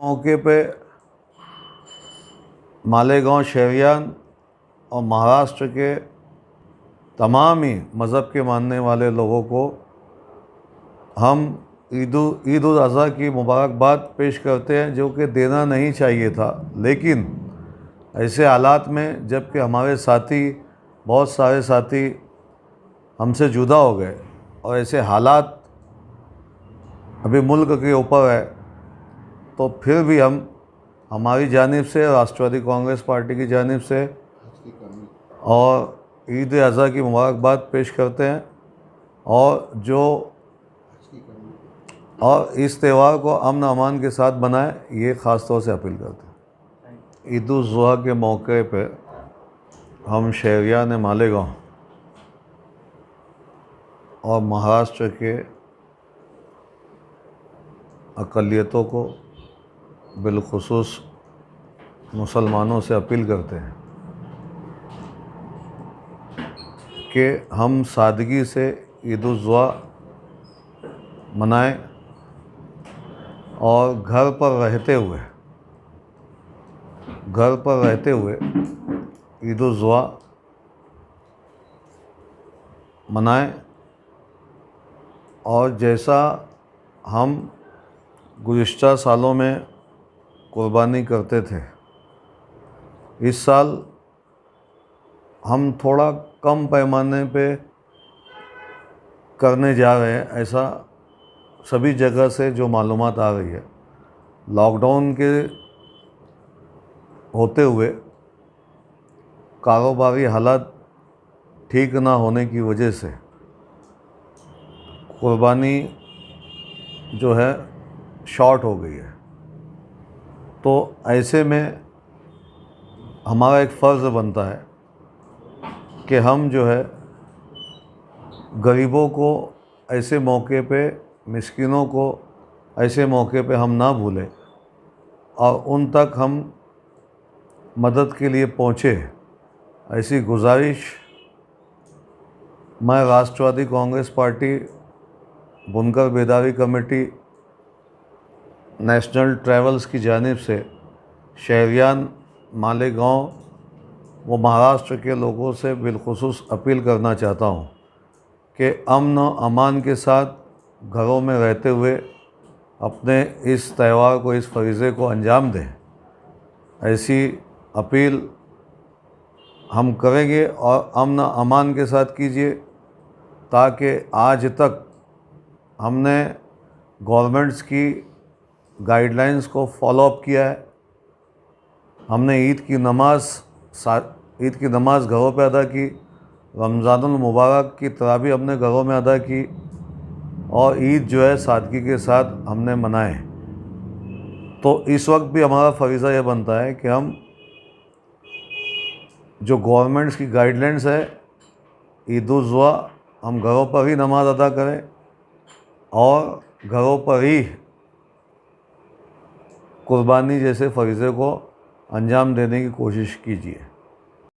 मौके पे मालेगांव शहरियान और महाराष्ट्र के तमाम ही मज़हब के मानने वाले लोगों को हम ईद उल अज़हा की मुबारकबाद पेश करते हैं, जो कि देना नहीं चाहिए था। लेकिन ऐसे हालात में जबकि हमारे साथी, बहुत सारे साथी हमसे जुदा हो गए और ऐसे हालात अभी मुल्क के ऊपर है, तो फिर भी हम हमारी जानिब से, राष्ट्रवादी कांग्रेस पार्टी की जानिब से और ईद अज़हा की मुबारकबाद पेश करते हैं और इस त्यौहार को अमन अमान के साथ बनाएं, ये ख़ास तौर से अपील करते हैं। ईद उल ज़ुहा के मौके पे हम शहरियान मालेगांव और महाराष्ट्र के अक़लियतों को, बिलख़ुसूस मुसलमानों से अपील करते हैं कि हम सादगी से ईद उल ज़ुहा मनाएं और घर पर रहते हुए ईद उल ज़ुहा मनाएं। और जैसा हम गुज़िश्ता सालों में कुर्बानी करते थे, इस साल हम थोड़ा कम पैमाने पे करने जा रहे हैं। ऐसा सभी जगह से जो मालूमात आ रही है, लॉकडाउन के होते हुए कारोबारी हालात ठीक ना होने की वजह से कुर्बानी जो है शॉर्ट हो गई है। तो ऐसे में हमारा एक फ़र्ज़ बनता है कि हम जो है गरीबों को ऐसे मौके पे, मिस्किनों को ऐसे मौके पे हम ना भूलें और उन तक हम मदद के लिए पहुँचे, ऐसी गुजारिश मैं राष्ट्रवादी कांग्रेस पार्टी, बुनकर बेदारी कमेटी, नेशनल ट्रैवल्स की जानिब से शहरियान मालेगांव व महाराष्ट्र के लोगों से बिलख़ुसूस अपील करना चाहता हूँ कि अमन अमान के साथ घरों में रहते हुए अपने इस त्यौहार को, इस फरीज़े को अंजाम दें। ऐसी अपील हम करेंगे और अमन अमान के साथ कीजिए, ताकि आज तक हमने गवर्नमेंट्स की गाइडलाइंस को फॉलो अप किया है। हमने ईद की नमाज़ घरों पे अदा की, रमज़ानुल मुबारक की तरावी हमने घरों में अदा की और ईद जो है सादगी के साथ हमने मनाए। तो इस वक्त भी हमारा फ़रीज़ा यह बनता है कि हम जो गवर्नमेंट्स की गाइडलाइंस है, ईद उल ज़ुहा हम घरों पर ही नमाज़ अदा करें और घरों पर ही कुर्बानी जैसे फ़रीज़े को अंजाम देने की कोशिश कीजिए।